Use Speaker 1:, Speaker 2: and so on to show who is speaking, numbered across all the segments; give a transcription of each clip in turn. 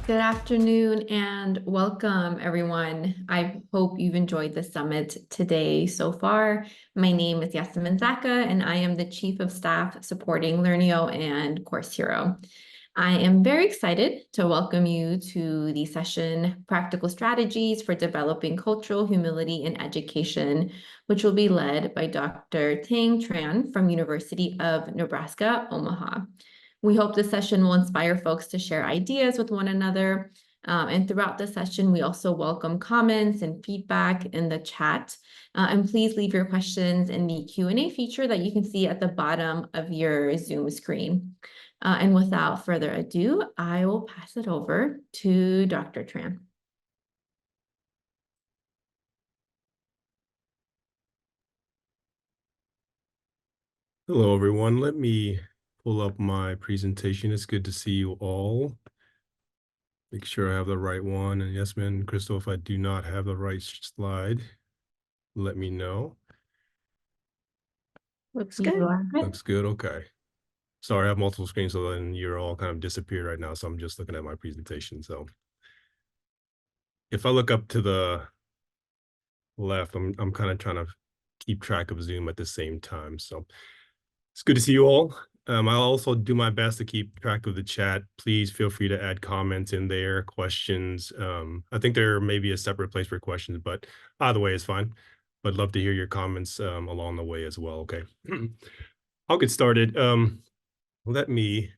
Speaker 1: Good afternoon and welcome, everyone. I hope you've enjoyed the summit today so far. My name is Yasmin Zaka, and I am the Chief of Staff supporting Learneo and Course Hero. I am very excited to welcome you to the session, Practical Strategies for Developing Cultural Humility in Education, which will be led by Dr. Tang Tran from University of Nebraska, Omaha. We hope this session will inspire folks to share ideas with one another. And throughout the session, we also welcome comments and feedback in the chat. And please leave your questions in the Q&A feature that you can see at the bottom of your Zoom screen. And without further ado, I will pass it over to Dr. Tran.
Speaker 2: Hello, everyone. Let me pull up my presentation. It's good to see you all. Make sure I have the right one. And Yasmin, Crystal, if I do not have the right slide, let me know.
Speaker 1: Looks good.
Speaker 2: Looks good. Okay. Sorry, I have multiple screens, so then you're all kind of disappeared right now. So I'm just looking at my presentation. So if I look up to the left, I'm kind of trying to keep track of Zoom at the same time. So it's good to see you all. I'll also do my best to keep track of the chat. Please feel free to add comments in there, questions. I think there may be a separate place for questions, but either way is fine. But love to hear your comments along the way as well. Okay, I'll get started. Let me,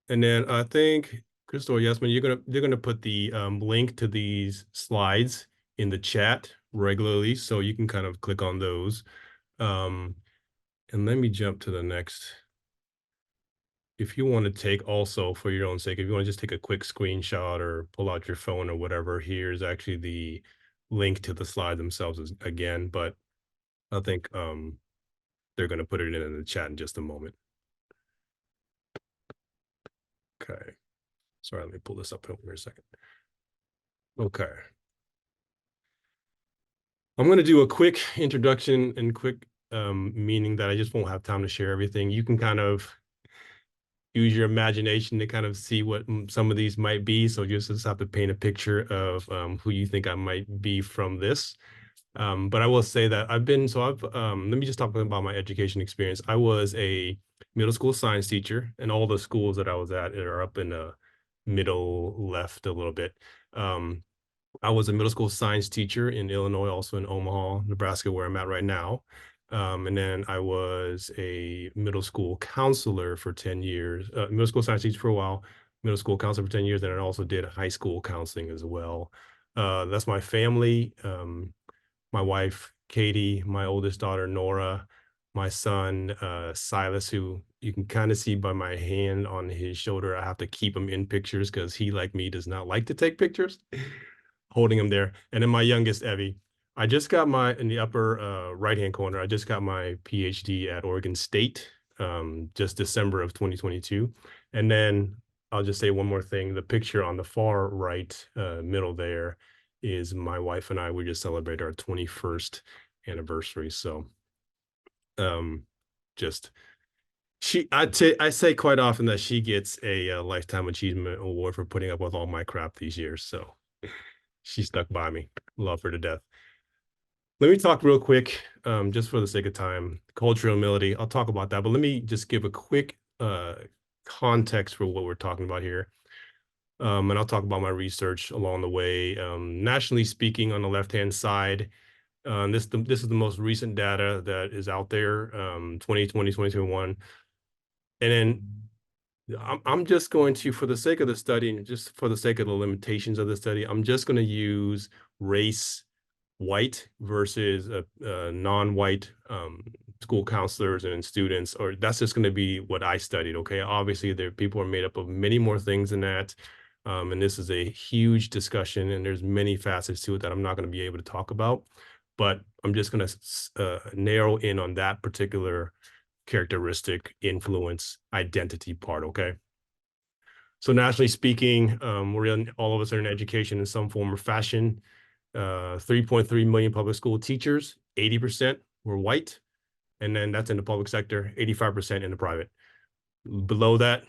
Speaker 2: and then I think Crystal or Yasmin, they're gonna put the link to these slides in the chat regularly, so you can kind of click on those. And let me jump to the next. If you want to take also for your own sake, if you want to just take a quick screenshot or pull out your phone or whatever, here's actually the link to the slide themselves again, but I think they're going to put it in the chat in just a moment. Okay. Sorry, let me pull this up here a second. Okay. I'm going to do a quick introduction and quick meaning that I just won't have time to share everything. You can kind of use your imagination to kind of see what some of these might be. So you just have to paint a picture of who you think I might be from this. But I will say that let me just talk about my education experience. I was a middle school science teacher, and all the schools that I was at are up in the middle left a little bit. I was a middle school science teacher in Illinois, also in Omaha, Nebraska, where I'm at right now. And then I was a middle school counselor for 10 years, middle school science teacher for a while, middle school counselor for 10 years, and I also did high school counseling as well. That's my family, my wife, Katie, my oldest daughter, Nora, my son, Silas, who you can kind of see by my hand on his shoulder. I have to keep him in pictures because he, like me, does not like to take pictures. Holding him there. And then my youngest, Evie. I just got in the upper right-hand corner, I just got my PhD at Oregon State, just December of 2022. And then I'll just say one more thing. The picture on the far right middle there is my wife and I. We just celebrated our 21st anniversary. So I say quite often that she gets a Lifetime Achievement Award for putting up with all my crap these years. So she stuck by me. Love her to death. Let me talk real quick, just for the sake of time, cultural humility. I'll talk about that, but let me just give a quick context for what we're talking about here. And I'll talk about my research along the way. Nationally speaking, on the left-hand side, this is the most recent data that is out there, 2020, 2021. And then I'm just going to, for the sake of the study and just for the sake of the limitations of the study, I'm just going to use race white versus non-white school counselors and students, or that's just going to be what I studied. Okay. Obviously people are made up of many more things than that. And this is a huge discussion and there's many facets to it that I'm not going to be able to talk about, but I'm just going to narrow in on that particular characteristic, influence, identity part. Okay. So nationally speaking, all of us are in education in some form or fashion. 3.3 million public school teachers, 80% were white. And then that's in the public sector, 85% in the private. Below that,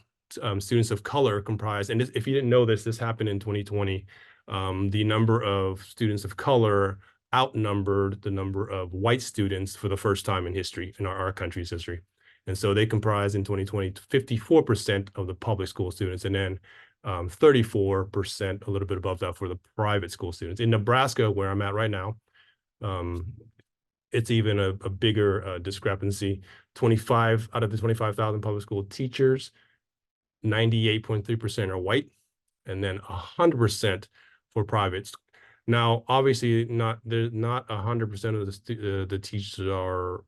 Speaker 2: students of color comprise, and if you didn't know this, this happened in 2020. The number of students of color outnumbered the number of white students for the first time in history, in our country's history. And so they comprise in 2020 54% of the public school students, and then 34%, a little bit above that, for the private school students. In Nebraska, where I'm at right now, it's even a bigger discrepancy. 25 out of the 25,000 public school teachers, 98.3% are white, and then 100% for privates. Now, obviously, there's not 100% of the teachers are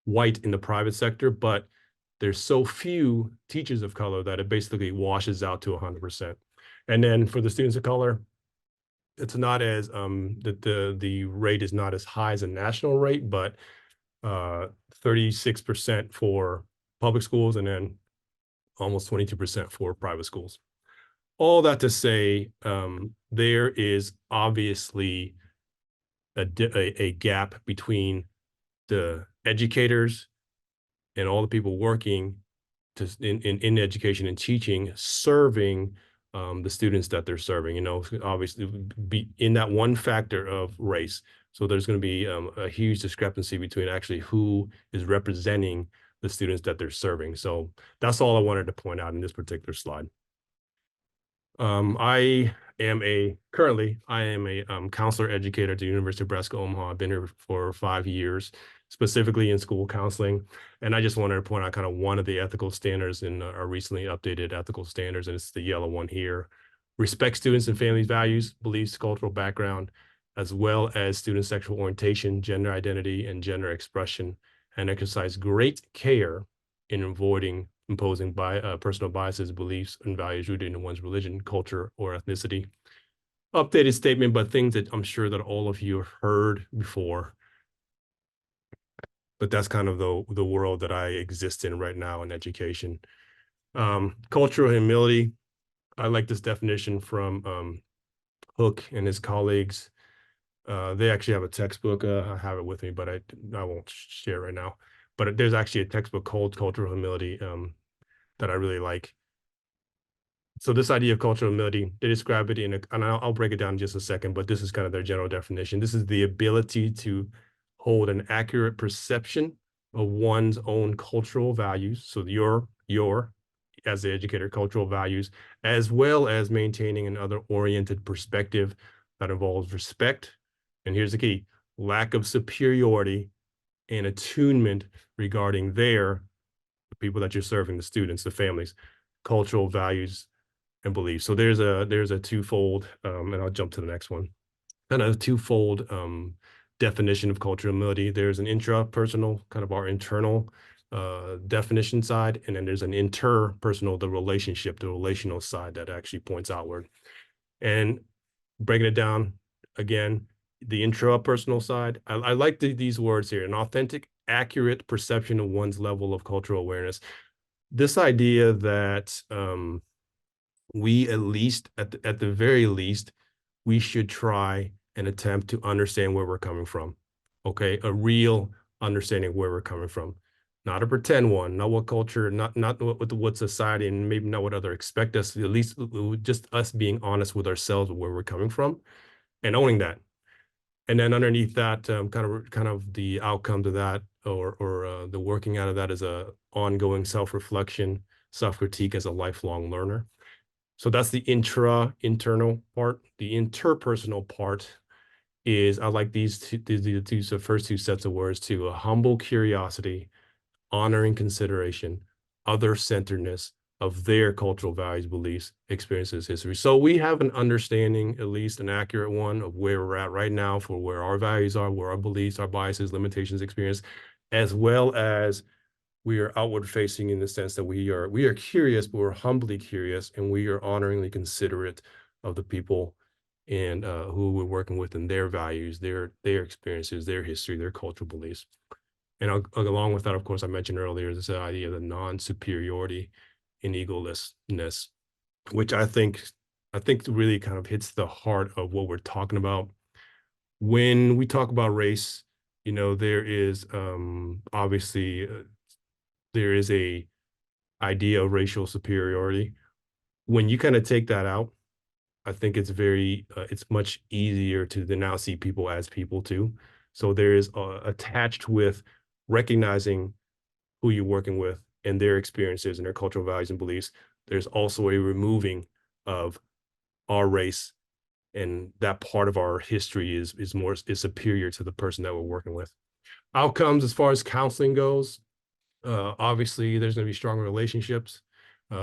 Speaker 2: white in the private sector, but there's so few teachers of color that it basically washes out to 100%. And then for the students of color, it's not as the rate is not as high as a national rate, but 36% for public schools, and then almost 22% for private schools. All that to say, there is obviously a gap between the educators and all the people working in education and teaching, serving the students that they're serving. You know, obviously, be in that one factor of race. So there's going to be a huge discrepancy between actually who is representing the students that they're serving. So that's all I wanted to point out in this particular slide. Currently I am a counselor educator at the University of Nebraska Omaha. I've been here for 5 years, specifically in school counseling. And I just wanted to point out kind of one of the ethical standards in our recently updated ethical standards, and it's the yellow one here. Respect students and families' values, beliefs, cultural background, as well as student sexual orientation, gender identity, and gender expression, and exercise great care in avoiding imposing personal biases, beliefs, and values rooted in one's religion, culture, or ethnicity. Updated statement, but things that I'm sure that all of you have heard before. But that's kind of the world that I exist in right now in education. Cultural humility. I like this definition from Hook and his colleagues. They actually have a textbook. I have it with me, but I won't share right now. But there's actually a textbook called Cultural Humility that I really like. So this idea of cultural humility, they describe it and I'll break it down in just a second, but this is kind of their general definition. This is the ability to hold an accurate perception of one's own cultural values. So your as the educator, cultural values, as well as maintaining an other oriented perspective that involves respect. And here's the key: lack of superiority and attunement regarding the people that you're serving, the students, the families, cultural values and beliefs. So there's a twofold, and I'll jump to the next one, kind of twofold definition of cultural humility. There's an intrapersonal, kind of our internal definition side, and then there's an interpersonal, the relational side that actually points outward. And breaking it down again, the intrapersonal side, I like these words here: an authentic, accurate perception of one's level of cultural awareness. This idea that we, at least at the very least, we should try and attempt to understand where we're coming from. Okay, a real understanding of where we're coming from, not a pretend one, not what culture, not what society, and maybe not what others expect us. At least just us being honest with ourselves of where we're coming from, and owning that. And then underneath that, kind of the outcome to that, or the working out of that, is a ongoing self-reflection, self-critique as a lifelong learner. So that's the internal part. The interpersonal part is, I like the first two sets of words too: a humble curiosity, honoring consideration, other-centeredness of their cultural values, beliefs, experiences, history. So we have an understanding, at least an accurate one, of where we're at right now, for where our values are, where our beliefs, our biases, limitations, experience, as well as we are outward facing, in the sense that we are curious, but we're humbly curious, and we are honoringly considerate of the people and who we're working with, and their values, their experiences, their history, their cultural beliefs. And along with that, of course, I mentioned earlier, this idea of the non-superiority and egolessness, which I think really kind of hits the heart of what we're talking about. When we talk about race, you know, there is obviously there is a idea of racial superiority. When you kind of take that out, I think it's much easier to then now see people as people too. So there is attached with recognizing who you're working with and their experiences and their cultural values and beliefs. There's also a removing of our race, and that part of our history is superior to the person that we're working with. Outcomes as far as counseling goes, obviously there's going to be stronger relationships.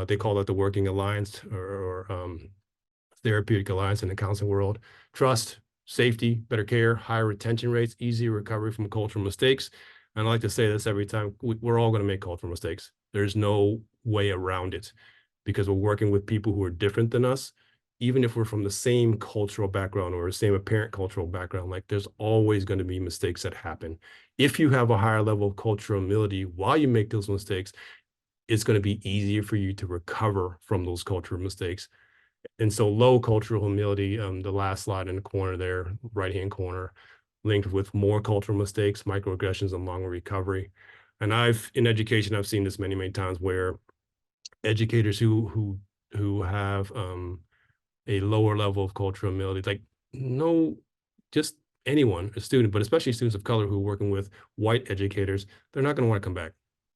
Speaker 2: They call it the working alliance or therapeutic alliance in the counseling world. Trust, safety, better care, higher retention rates, easier recovery from cultural mistakes. And I like to say this every time, we're all going to make cultural mistakes. There's no way around it because we're working with people who are different than us. Even if we're from the same cultural background or the same apparent cultural background, like there's always going to be mistakes that happen. If you have a higher level of cultural humility while you make those mistakes, it's going to be easier for you to recover from those cultural mistakes. And so low cultural humility, the last slide in the corner there, right-hand corner, linked with more cultural mistakes, microaggressions, and longer recovery. And in education, I've seen this many, many times where educators who have a lower level of cultural humility, like no, just anyone, a student, but especially students of color who are working with white educators, they're not going to want to come back.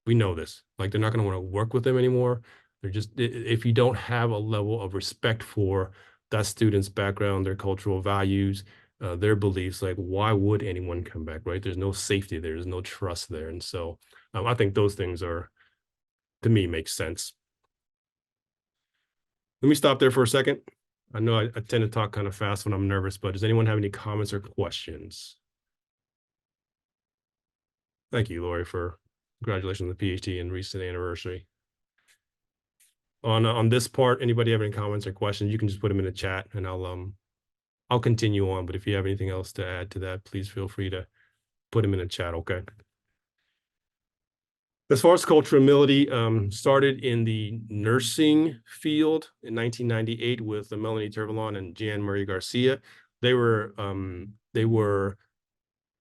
Speaker 2: We know this. Like they're not going to want to work with them anymore. They're just, if you don't have a level of respect for that student's background, their cultural values, their beliefs, like why would anyone come back, right? There's no safety there. There's no trust there. And so I think those things are, to me, make sense. Let me stop there for a second. I know I tend to talk kind of fast when I'm nervous, but does anyone have any comments or questions? Thank you, Lori, for congratulations on the PhD and recent anniversary. On this part, anybody have any comments or questions, you can just put them in the chat and I'll continue on. But if you have anything else to add to that, please feel free to put them in the chat, okay? As far as cultural humility, started in the nursing field in 1998 with Melanie Tervalon and Jan Marie Garcia. They were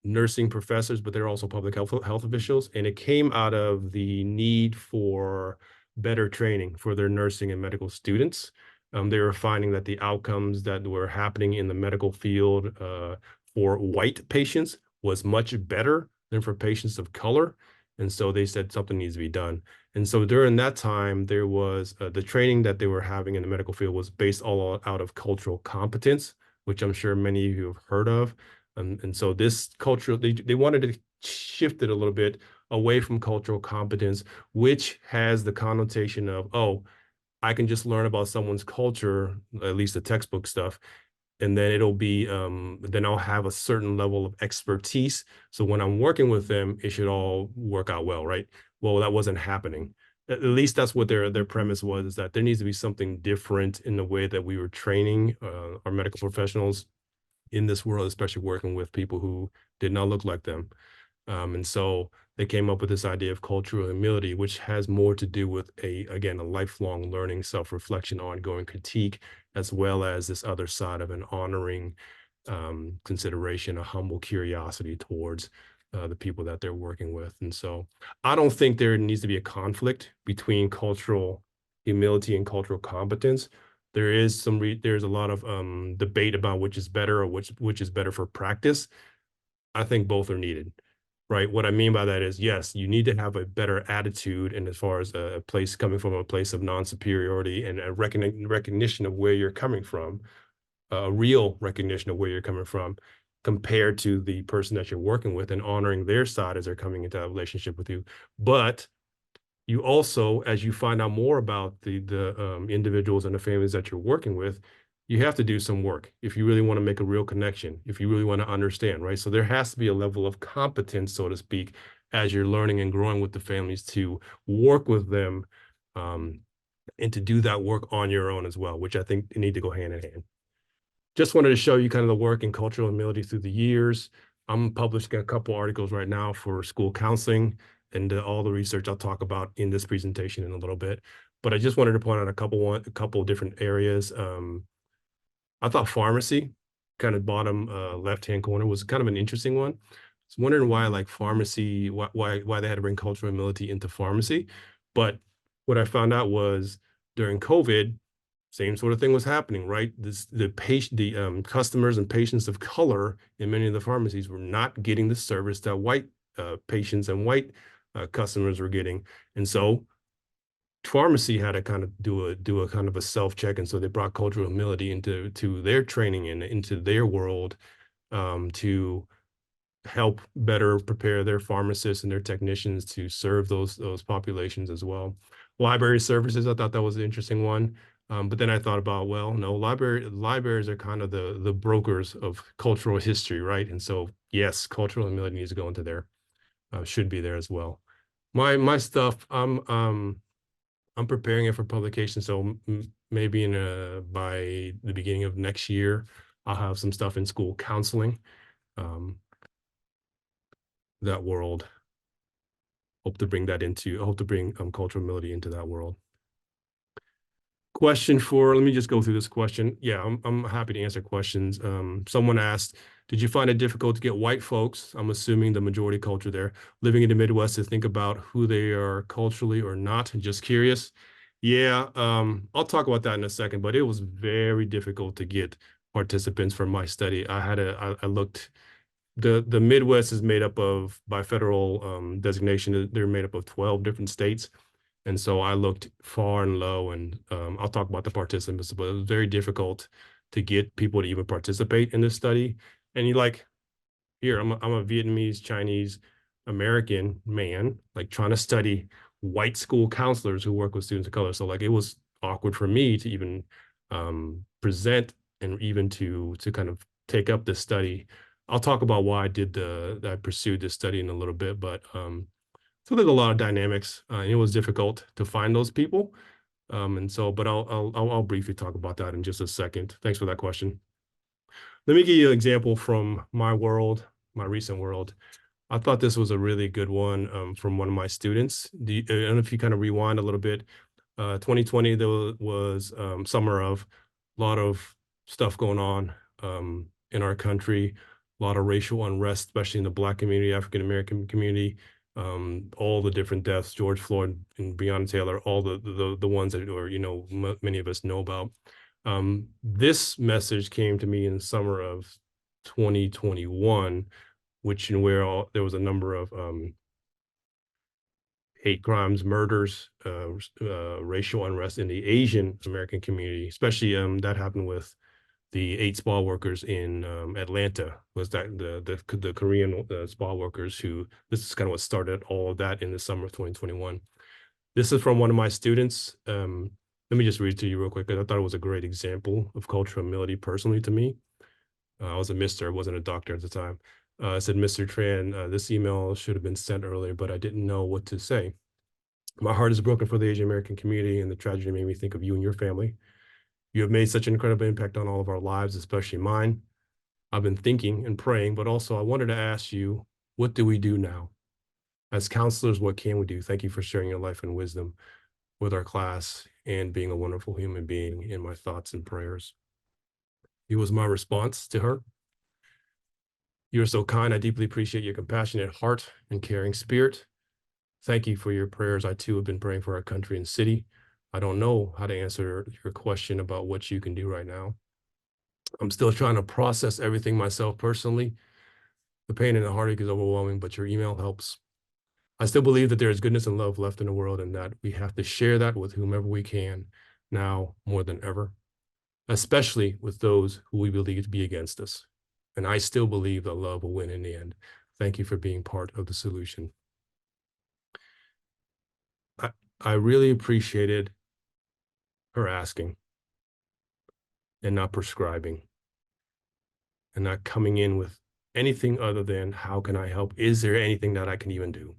Speaker 2: nursing professors, but they're also public health officials. And it came out of the need for better training for their nursing and medical students. They were finding that the outcomes that were happening in the medical field for white patients was much better than for patients of color. And so they said something needs to be done. And so during that time, there was the training that they were having in the medical field was based all out of cultural competence, which I'm sure many of you have heard of. And so this cultural, they wanted to shift it a little bit away from cultural competence, which has the connotation of, oh, I can just learn about someone's culture, at least the textbook stuff, and then it'll be, then I'll have a certain level of expertise. So when I'm working with them, it should all work out well, right? Well, that wasn't happening. At least that's what their premise was, is that there needs to be something different in the way that we were training our medical professionals in this world, especially working with people who did not look like them. And so they came up with this idea of cultural humility, which has more to do with again, a lifelong learning, self-reflection, ongoing critique, as well as this other side of an honoring consideration, a humble curiosity towards the people that they're working with. And so I don't think there needs to be a conflict between cultural humility and cultural competence. There's a lot of debate about which is better or which is better for practice. I think both are needed, right? What I mean by that is, yes, you need to have a better attitude, and as far as a place coming from a place of non-superiority and a recognition of where you're coming from, a real recognition of where you're coming from, compared to the person that you're working with and honoring their side as they're coming into a relationship with you. But you also, as you find out more about the individuals and the families that you're working with, you have to do some work if you really want to make a real connection, if you really want to understand, right? So there has to be a level of competence, so to speak, as you're learning and growing with the families to work with them and to do that work on your own as well, which I think need to go hand in hand. Just wanted to show you kind of the work in cultural humility through the years. I'm publishing a couple articles right now for school counseling and all the research I'll talk about in this presentation in a little bit. But I just wanted to point out a couple different areas. I thought pharmacy, kind of bottom left-hand corner, was kind of an interesting one. I was wondering why, like pharmacy, why they had to bring cultural humility into pharmacy. But what I found out was during COVID, same sort of thing was happening, right? The customers and patients of color in many of the pharmacies were not getting the service that white patients and white customers were getting. And so pharmacy had to kind of do a kind of a self-check. And so they brought cultural humility into their training and into their world, to help better prepare their pharmacists and their technicians to serve those populations as well. Library services, I thought that was an interesting one. But then I thought about, well, no, libraries are kind of the brokers of cultural history, right? And so, yes, cultural humility needs to go into there, should be there as well. My stuff, I'm preparing it for publication, so maybe by the beginning of next year, I'll have some stuff in school counseling. That world. Hope to bring cultural humility into that world. Let me just go through this question. Yeah, I'm happy to answer questions. Someone asked, did you find it difficult to get white folks, I'm assuming the majority culture there, living in the Midwest, to think about who they are culturally or not? Just curious. Yeah, I'll talk about that in a second, but it was very difficult to get participants for my study. I looked. The Midwest is made up of, by federal designation, they're made up of 12 different states. And so I looked far and low, and I'll talk about the participants, but it was very difficult to get people to even participate in this study. And here, I'm a Vietnamese, Chinese, American man, like trying to study white school counselors who work with students of color. So it was awkward for me to even present and even to kind of take up this study. I'll talk about why I pursued this study in a little bit, but so there's a lot of dynamics. It was difficult to find those people. And so, but I'll briefly talk about that in just a second. Thanks for that question. Let me give you an example from my world, my recent world. I thought this was a really good one, from one of my students. I don't know if you kind of rewind a little bit. 2020, there was summer of a lot of stuff going on in our country, a lot of racial unrest, especially in the Black community, African American community, all the different deaths, George Floyd and Breonna Taylor, all the ones that many of us know about. This message came to me in the summer of 2021, where there was a number of hate crimes, murders, racial unrest in the Asian American community, especially that happened with the 8 spa workers in Atlanta. Was that the Korean spa workers this is kind of what started all of that in the summer of 2021. This is from one of my students. Let me just read it to you real quick, because I thought it was a great example of cultural humility personally to me. I was a mister, I wasn't a doctor at the time. I said, Mr. Tran, this email should have been sent earlier, but I didn't know what to say. My heart is broken for the Asian American community, and the tragedy made me think of you and your family. You have made such an incredible impact on all of our lives, especially mine. I've been thinking and praying, but also I wanted to ask you, what do we do now? As counselors, what can we do? Thank you for sharing your life and wisdom with our class and being a wonderful human being in my thoughts and prayers. It was my response to her. You're so kind. I deeply appreciate your compassionate heart and caring spirit. Thank you for your prayers. I too have been praying for our country and city. I don't know how to answer your question about what you can do right now. I'm still trying to process everything myself personally. The pain and the heartache is overwhelming, but your email helps. I still believe that there is goodness and love left in the world, and that we have to share that with whomever we can now more than ever, especially with those who we believe to be against us. And I still believe that love will win in the end. Thank you for being part of the solution. I really appreciated her asking and not prescribing and not coming in with anything other than, how can I help? Is there anything that I can even do?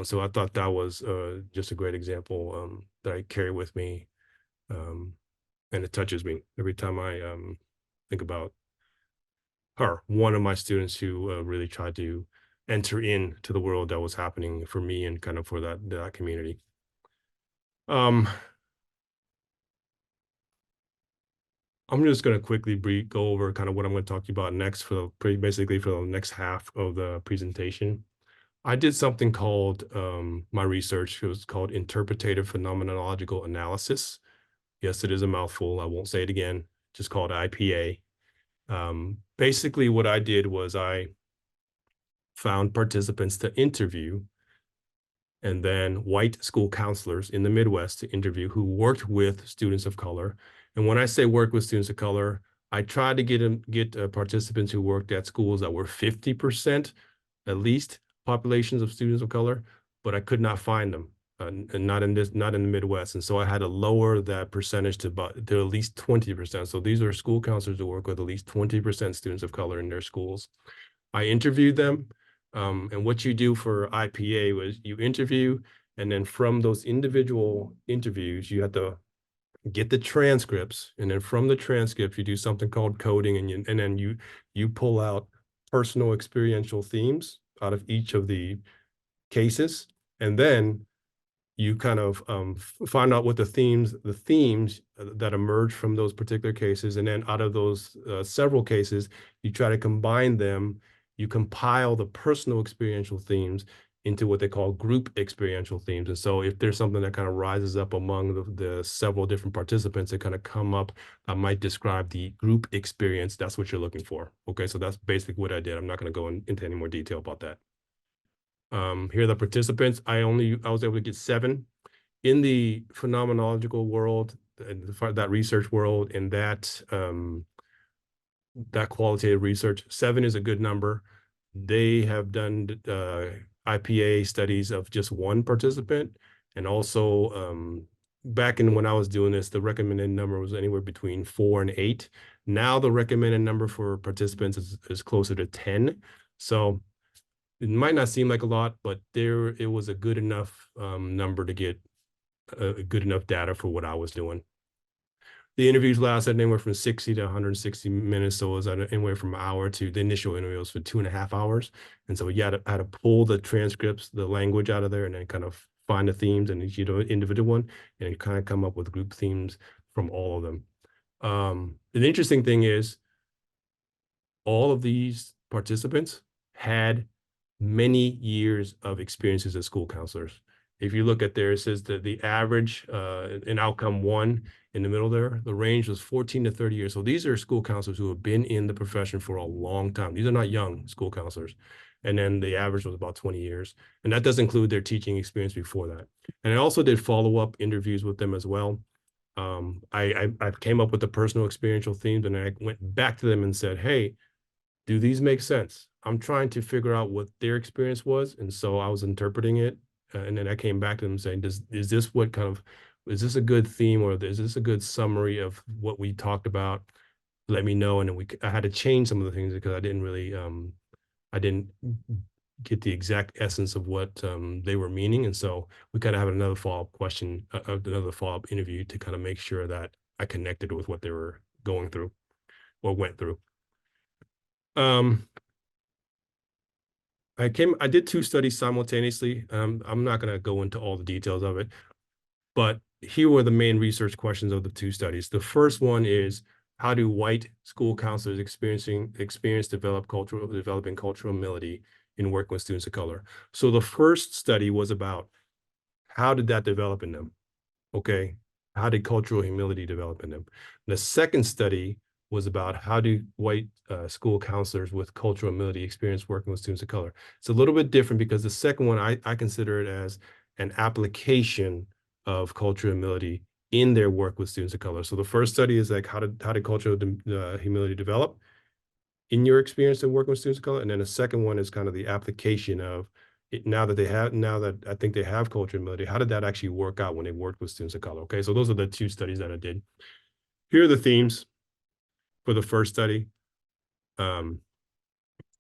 Speaker 2: So I thought that was just a great example that I carry with me. And it touches me every time I think about her, one of my students who really tried to enter into the world that was happening for me and kind of for that community. I'm just going to quickly go over kind of what I'm going to talk to you about next basically for the next half of the presentation. I did something called my research. It was called interpretative phenomenological analysis. Yes, it is a mouthful. I won't say it again. Just called IPA. Basically, what I did was I found participants to interview, and then white school counselors in the Midwest to interview who worked with students of color. And when I say work with students of color, I tried to get participants who worked at schools that were 50% at least populations of students of color, but I could not find them, and not in the Midwest. And so I had to lower that percentage to at least 20%. So these are school counselors who work with at least 20% students of color in their schools. I interviewed them. And what you do for IPA was you interview, and then from those individual interviews, you have to get the transcripts, and then from the transcripts, you do something called coding, and then you pull out personal experiential themes out of each of the cases, and then you kind of find out what the themes that emerge from those particular cases, and then out of those several cases, you try to combine them. You compile the personal experiential themes into what they call group experiential themes. And so if there's something that kind of rises up among the several different participants that kind of come up that might describe the group experience, that's what you're looking for. Okay, so that's basically what I did. I'm not going to go into any more detail about that. Here are the participants. I was able to get 7 in the phenomenological world, that research world, and that qualitative research. 7 is a good number. They have done IPA studies of just 1 participant, and also back in when I was doing this, the recommended number was anywhere between 4 and 8. Now the recommended number for participants is closer to 10. So it might not seem like a lot, but it was a good enough number to get good enough data for what I was doing. The interviews lasted anywhere from 60 to 160 minutes. So it was anywhere from an hour to the initial interviews for 2.5 hours. And so you had to pull the transcripts, the language out of there, and then kind of find the themes in each individual one, and kind of come up with group themes from all of them. The interesting thing is all of these participants had many years of experiences as school counselors. If you look at there, it says that the average in outcome 1 in the middle there, the range was 14 to 30 years. So these are school counselors who have been in the profession for a long time. These are not young school counselors. And then the average was about 20 years. And that does include their teaching experience before that. And I also did follow-up interviews with them as well. I came up with the personal experiential themes, and I went back to them and said, hey, do these make sense? I'm trying to figure out what their experience was. And so I was interpreting it. And then I came back to them saying, is this a good theme, or is this a good summary of what we talked about? Let me know. And then I had to change some of the things because I didn't get the exact essence of what they were meaning. And so we kind of have another follow-up question, another follow-up interview to kind of make sure that I connected with what they were going through or went through. I did 2 studies simultaneously. I'm not going to go into all the details of it, but here were the main research questions of the 2 studies. The first one is, how do white school counselors developing cultural humility in working with students of color? So the first study was about how did that develop in them? Okay, how did cultural humility develop in them? The second study was about how do white school counselors with cultural humility experience working with students of color. It's a little bit different because the second one, I consider it as an application of cultural humility in their work with students of color. So the first study is like, how did cultural humility develop in your experience of working with students of color? And then the second one is kind of the application of it now that I think they have cultural humility, how did that actually work out when they worked with students of color? Okay, so those are the 2 studies that I did. Here are the themes for the first study.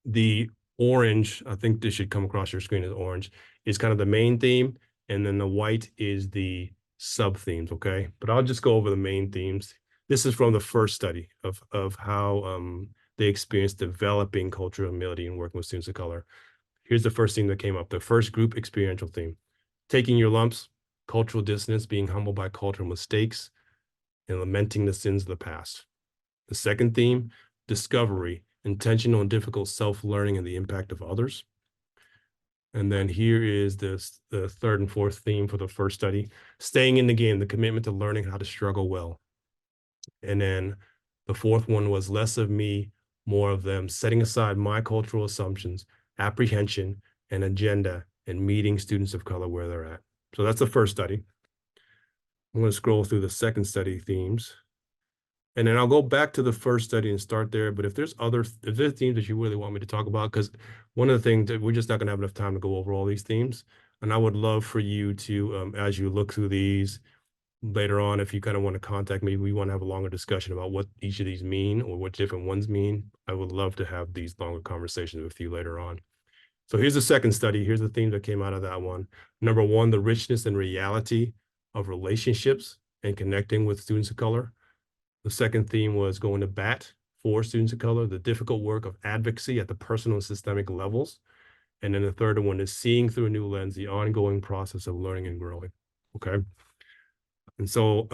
Speaker 2: The orange, I think this should come across your screen as orange, is kind of the main theme, and then the white is the sub themes. Okay, but I'll just go over the main themes. This is from the first study of how they experienced developing cultural humility and working with students of color. Here's the first theme that came up, the first group experiential theme: taking your lumps, cultural dissonance, being humbled by cultural mistakes, and lamenting the sins of the past. The second theme, discovery, intentional and difficult self-learning and the impact of others. And then here is the third and fourth theme for the first study: staying in the game, the commitment to learning how to struggle well. And then the fourth one was less of me, more of them, setting aside my cultural assumptions, apprehension, and agenda, and meeting students of color where they're at. So that's the first study. I'm going to scroll through the second study themes. And then I'll go back to the first study and start there. But if there's themes that you really want me to talk about, because one of the things that we're just not going to have enough time to go over all these themes. And I would love for you to, as you look through these later on, if you kind of want to contact me, we want to have a longer discussion about what each of these mean or what different ones mean. I would love to have these longer conversations with you later on. So here's the second study. Here's the theme that came out of that one. Number one, the richness and reality of relationships and connecting with students of color. The second theme was going to bat for students of color, the difficult work of advocacy at the personal and systemic levels. And then the third one is seeing through a new lens, the ongoing process of learning and growing. Okay. And so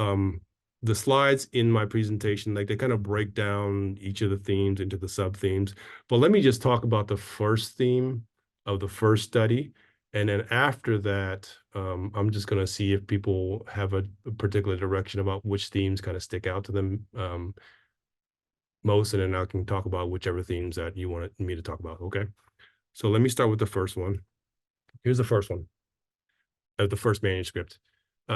Speaker 2: the slides in my presentation, like they kind of break down each of the themes into the sub themes. But let me just talk about the first theme of the first study. And then after that, I'm just going to see if people have a particular direction about which themes kind of stick out to them most. And then I can talk about whichever themes that you wanted me to talk about. Okay. So let me start with the first one. Here's the first one of the first manuscript.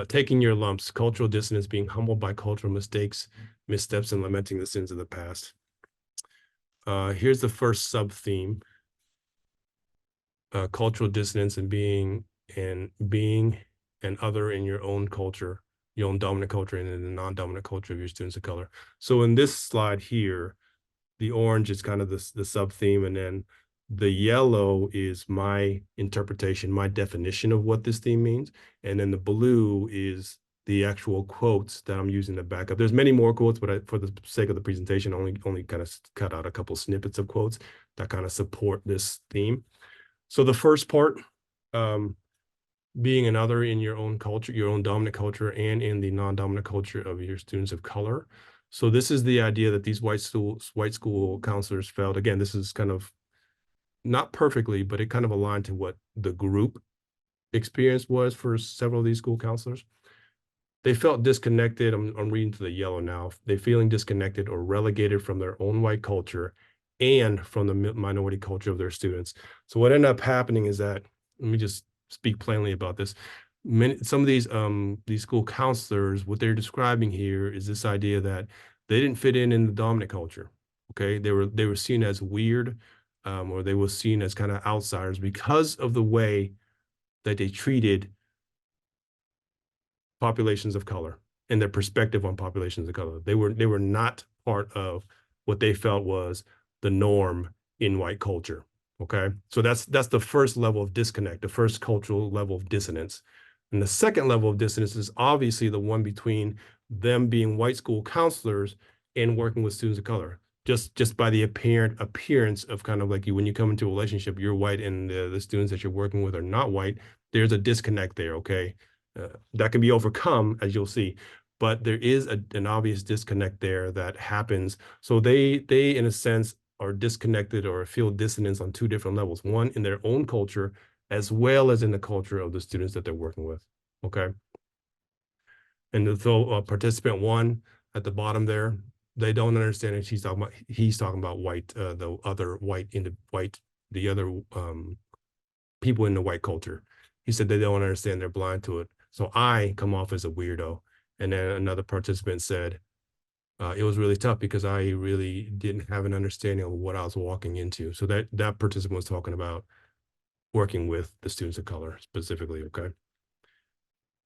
Speaker 2: Taking your lumps, cultural dissonance, being humbled by cultural mistakes, missteps, and lamenting the sins of the past. Here's the first sub-theme, cultural dissonance and being an other in your own culture, your own dominant culture, and in the non-dominant culture of your students of color. So in this slide here, the orange is kind of the sub-theme, and then the yellow is my interpretation, my definition of what this theme means. And then the blue is the actual quotes that I'm using to back up. There's many more quotes, but for the sake of the presentation, only kind of cut out a couple snippets of quotes that kind of support this theme. So the first part, being another in your own culture, your own dominant culture, and in the non-dominant culture of your students of color. So this is the idea that these white school counselors felt. Again, this is kind of not perfectly, but it kind of aligned to what the group experience was for several of these school counselors. They felt disconnected. I'm reading to the yellow now. They feeling disconnected or relegated from their own white culture and from the minority culture of their students. So what ended up happening is that, let me just speak plainly about this. Some of these school counselors, what they're describing here is this idea that they didn't fit in the dominant culture. Okay, they were seen as weird, or they were seen as kind of outsiders because of the way that they treated populations of color and their perspective on populations of color. They were not part of what they felt was the norm in white culture. Okay, so that's the first level of disconnect, the first cultural level of dissonance. And the second level of dissonance is obviously the one between them being white school counselors and working with students of color. Just by the appearance of kind of like when you come into a relationship, you're white and the students that you're working with are not white. There's a disconnect there. Okay, that can be overcome, as you'll see, but there is an obvious disconnect there that happens. So they in a sense are disconnected or feel dissonance on two different levels, one in their own culture as well as in the culture of the students that they're working with. Okay. And so participant one at the bottom there, they don't understand it. He's talking about white, the other white the other people in the white culture. He said they don't understand, they're blind to it. So I come off as a weirdo. And then another participant said, it was really tough because I really didn't have an understanding of what I was walking into. So that participant was talking about working with the students of color specifically, okay?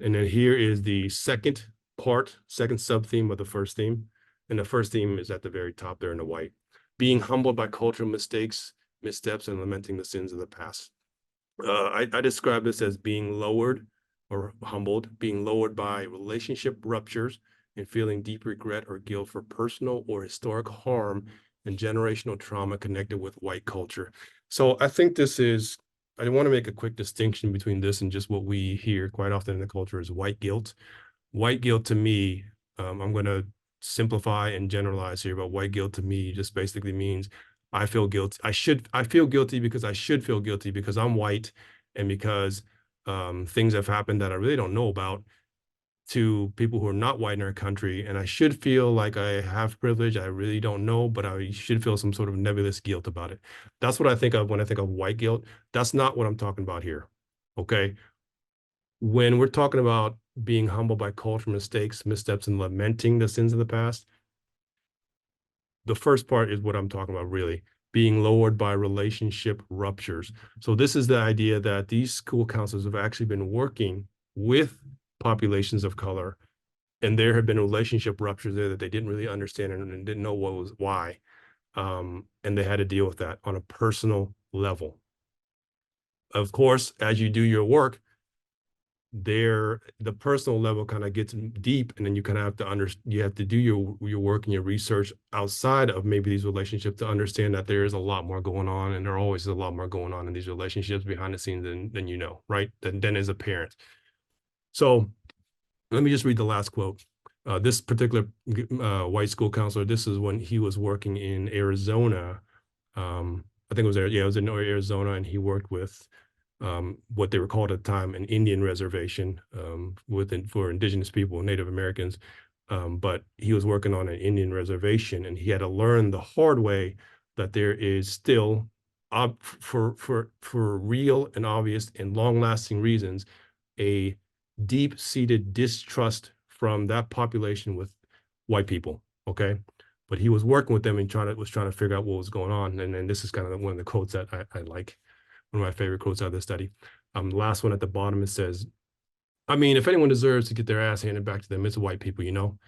Speaker 2: And then here is the second sub-theme of the first theme. And the first theme is at the very top there in the white. Being humbled by cultural mistakes, missteps, and lamenting the sins of the past. I describe this as being lowered or humbled, being lowered by relationship ruptures and feeling deep regret or guilt for personal or historic harm and generational trauma connected with white culture. So I think I want to make a quick distinction between this and just what we hear quite often in the culture is white guilt. White guilt to me, I'm going to simplify and generalize here, but white guilt to me just basically means I feel guilty. I feel guilty because I should feel guilty because I'm white and because things have happened that I really don't know about to people who are not white in our country. And I should feel like I have privilege. I really don't know, but I should feel some sort of nebulous guilt about it. That's what I think of when I think of white guilt. That's not what I'm talking about here. Okay. When we're talking about being humbled by cultural mistakes, missteps, and lamenting the sins of the past, the first part is what I'm talking about, really being lowered by relationship ruptures. So this is the idea that these school counselors have actually been working with populations of color, and there have been relationship ruptures there that they didn't really understand and didn't know what was why. And they had to deal with that on a personal level. Of course, as you do your work, the personal level kind of gets deep, and then you kind of have to you have to do your work and your research outside of maybe these relationships to understand that there is a lot more going on, and there always is a lot more going on in these relationships behind the scenes than you know, right? Than as a parent. So let me just read the last quote. This particular white school counselor, this is when he was working in Arizona. I think it was there. Yeah, it was in Arizona, and he worked with what they were called at the time an Indian reservation for indigenous people, Native Americans. But he was working on an Indian reservation, and he had to learn the hard way that there is still, for real and obvious and long-lasting reasons, a deep-seated distrust from that population with white people. Okay. But he was working with them and was trying to figure out what was going on. And then this is kind of one of the quotes that I like, one of my favorite quotes out of the study. The last one at the bottom, it says, I mean, if anyone deserves to get their ass handed back to them, it's white people, you know,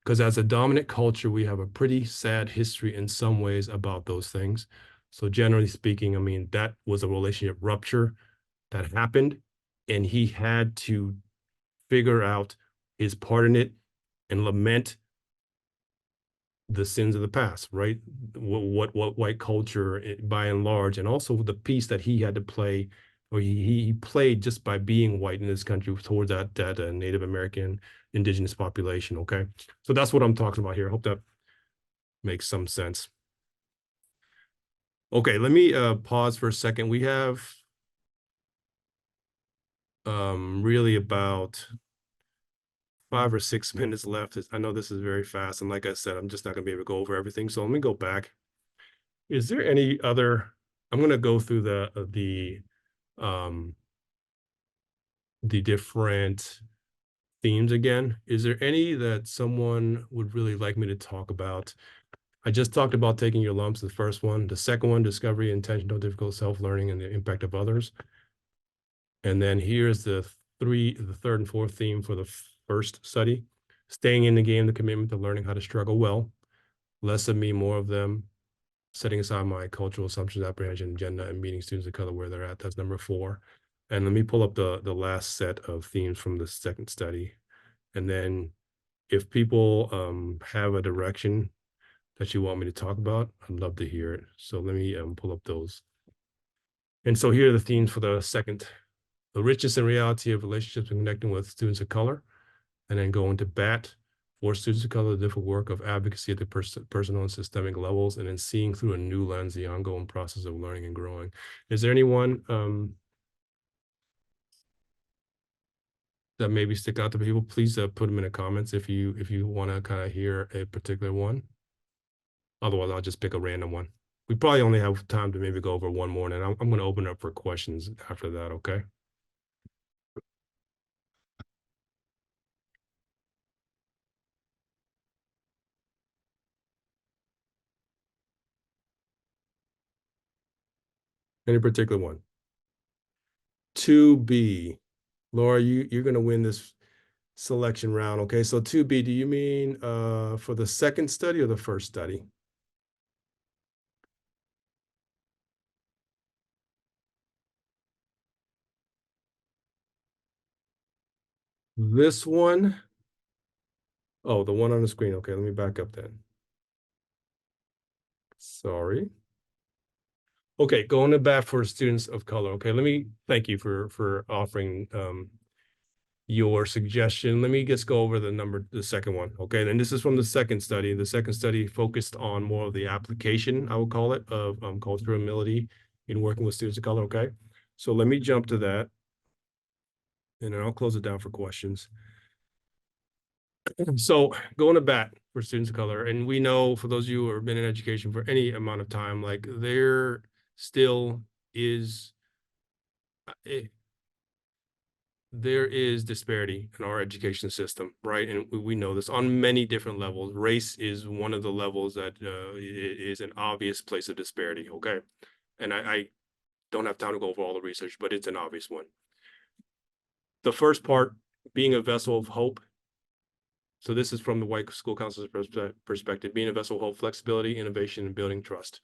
Speaker 2: because as a dominant culture, we have a pretty sad history in some ways about those things. So generally speaking, I mean, that was a relationship rupture that happened, and he had to figure out his part in it and lament the sins of the past, right? What white culture by and large, and also the piece that he had to play, or he played just by being white in this country towards that Native American indigenous population. Okay, so that's what I'm talking about here. I hope that makes some sense. Okay, let me pause for a second. We have really about 5 or 6 minutes left. I know this is very fast, and like I said, I'm just not gonna be able to go over everything. So let me go back. Is there any other? I'm gonna go through the different themes again. Is there any that someone would really like me to talk about? I just talked about taking your lumps, the first one. The second one, discovery, intentional, difficult self-learning, and the impact of others. And then here's the third and fourth theme for the first study: staying in the game, the commitment to learning how to struggle well, less of me, more of them, setting aside my cultural assumptions, apprehension, agenda, and meeting students of color where they're at. That's number 4. And let me pull up the last set of themes from the second study. And then if people have a direction that you want me to talk about, I'd love to hear it. So let me pull up those. And so here are the themes for the second: the richness and reality of relationships and connecting with students of color, and then going to BAT for students of color, the difficult work of advocacy at the personal and systemic levels, and then seeing through a new lens the ongoing process of learning and growing. Is there anyone that maybe stick out to people? Please put them in the comments if you want to kind of hear a particular one. Otherwise, I'll just pick a random one. We probably only have time to maybe go over one more, and I'm going to open up for questions after that, okay? Any particular one? 2B. Laura, you're going to win this selection round, okay? So 2B, do you mean for the second study or the first study? This one? Oh, the one on the screen. Okay, let me back up then. Sorry. Okay, going to bat for students of color. Okay, let me thank you for offering your suggestion. Let me just go over the second one. Okay, and this is from the second study. The second study focused on more of the application, I would call it, of cultural humility in working with students of color. Okay, So let me jump to that, and then I'll close it down for questions. So going to bat for students of color, and we know for those of you who have been in education for any amount of time, like there still is there is disparity in our education system, right? And we know this on many different levels. Race is one of the levels that is an obvious place of disparity, okay? And I don't have time to go over all the research, but it's an obvious one. The first part, being a vessel of hope. So this is from the white school counselor's perspective, being a vessel of hope, flexibility, innovation, and building trust.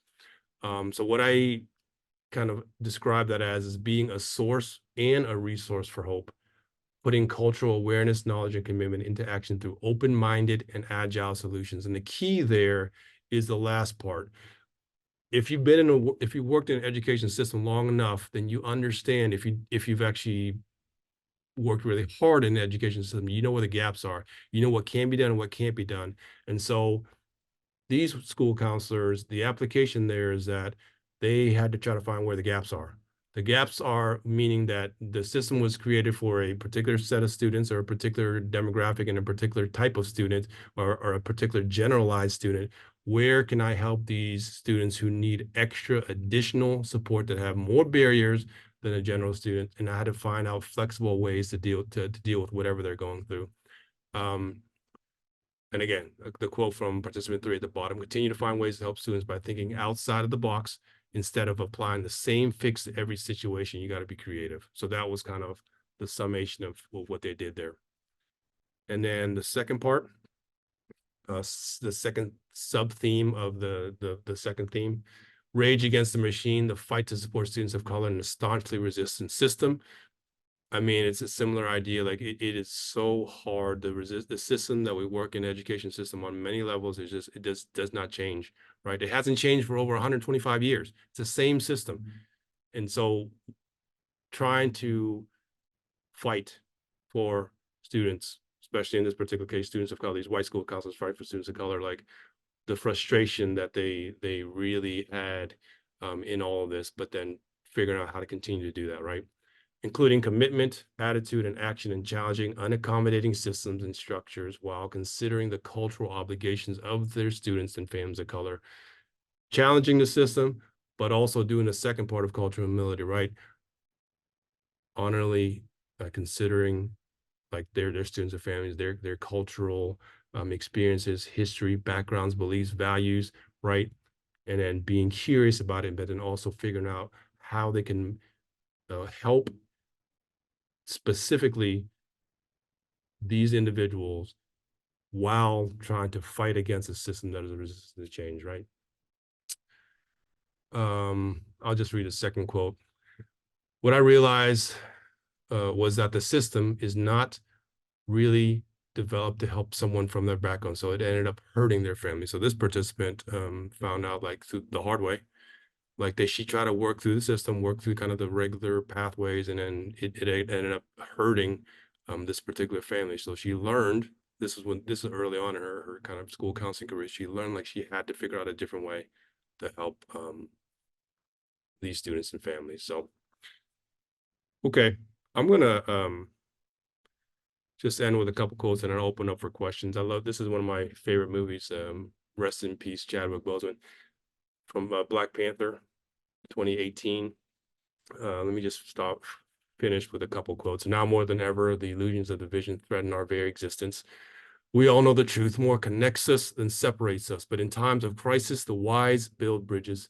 Speaker 2: So what I kind of describe that as is being a source and a resource for hope, putting cultural awareness, knowledge, and commitment into action through open-minded and agile solutions. And the key there is the last part. If you've worked in an education system long enough, then you understand if you've actually worked really hard in the education system, you know where the gaps are, you know what can be done and what can't be done. And so these school counselors, the application there is that they had to try to find where the gaps are. The gaps are meaning that the system was created for a particular set of students or a particular demographic and a particular type of student or a particular generalized student. Where can I help these students who need extra additional support that have more barriers than a general student? And I had to find out flexible ways to deal with whatever they're going through. And again, the quote from participant 3 at the bottom, continue to find ways to help students by thinking outside of the box instead of applying the same fix to every situation. You got to be creative. So that was kind of the summation of what they did there. And then the second part, the second sub theme of the second theme, rage against the machine, the fight to support students of color in a staunchly resistant system. I mean, it's a similar idea. Like it is so hard to resist the system that we work in, education system on many levels. It's just, it does not change, right? It hasn't changed for over 125 years. It's the same system. And so trying to fight for students, especially in this particular case, students of color, these white school counselors fight for students of color, like the frustration that they really had in all of this, but then figuring out how to continue to do that, right? Including commitment, attitude, and action in challenging unaccommodating systems and structures while considering the cultural obligations of their students and families of color. Challenging the system, but also doing the second part of cultural humility, right? Honorably considering like their students and families, their cultural experiences, history, backgrounds, beliefs, values, right? And then being curious about it, but then also figuring out how they can help specifically these individuals while trying to fight against a system that is resistant to change, right? I'll just read a second quote. What I realized was that the system is not really developed to help someone from their background. So it ended up hurting their family. So this participant found out like through the hard way, like she tried to work through the system, work through kind of the regular pathways, and then it ended up hurting this particular family. So she learned, this is early on in her kind of school counseling career, she learned like she had to figure out a different way to help these students and families. So, okay, I'm gonna just end with a couple quotes and then open up for questions. This is one of my favorite movies, rest in peace, Chadwick Boseman, from Black Panther, 2018. Let me just finish with a couple quotes. Now more than ever, the illusions of division threaten our very existence. We all know the truth. More connects us than separates us. But in times of crisis, the wise build bridges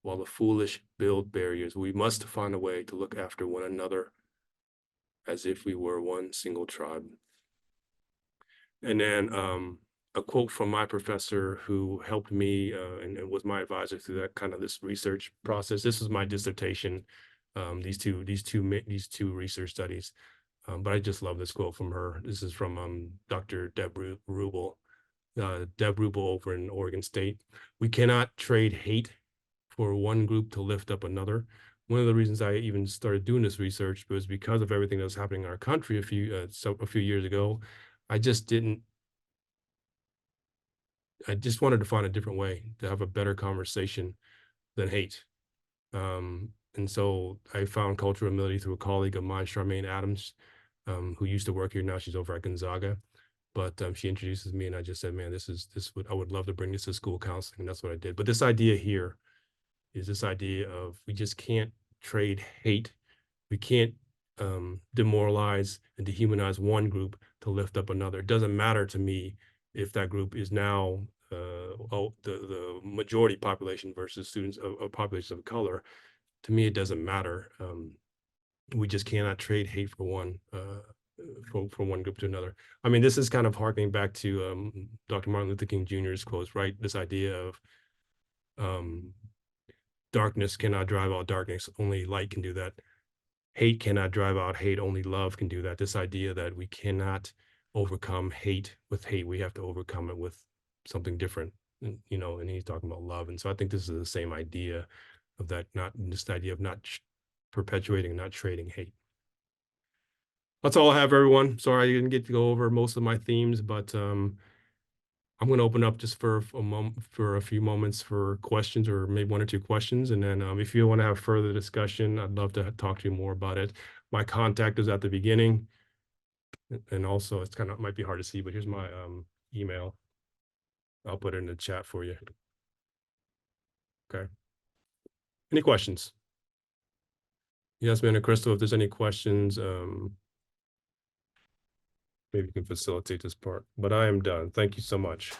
Speaker 2: while the foolish build barriers. We must find a way to look after one another as if we were one single tribe. And then a quote from my professor who helped me and was my advisor through that kind of this research process. This was my dissertation, these two research studies. But I just love this quote from her. This is from Dr. Deb Rubel, over in Oregon State. We cannot trade hate for one group to lift up another. One of the reasons I even started doing this research was because of everything that was happening in our country a few years ago. I just wanted to find a different way to have a better conversation than hate. And so I found cultural humility through a colleague of mine, Charmaine Adams, who used to work here. Now she's over at Gonzaga. But she introduces me, and I just said, man, this would, I would love to bring this to school counseling. And that's what I did. But this idea here is this idea of we just can't trade hate. We can't demoralize and dehumanize one group to lift up another. It doesn't matter to me if that group is now the majority population versus students of populations of color. To me, it doesn't matter. We just cannot trade hate for one from one group to another. I mean, this is kind of harkening back to Dr. Martin Luther King Jr.'s quotes, right? This idea of darkness cannot drive out darkness, only light can do that. Hate cannot drive out hate, only love can do that. This idea that we cannot overcome hate with hate, we have to overcome it with something different, and, you know, and he's talking about love. And so I think this is the same idea of that, not this idea of not perpetuating, not trading hate. That's all I have, everyone. Sorry I didn't get to go over most of my themes, but I'm going to open up just for a few moments for questions, or maybe 1 or 2 questions. And then if you want to have further discussion, I'd love to talk to you more about it. My contact is at the beginning. And also it's kind of might be hard to see, but here's my email. I'll put it in the chat for you. Okay. Any questions? Yes, man, and Crystal, if there's any questions, maybe you can facilitate this part, but I am done. Thank you so much.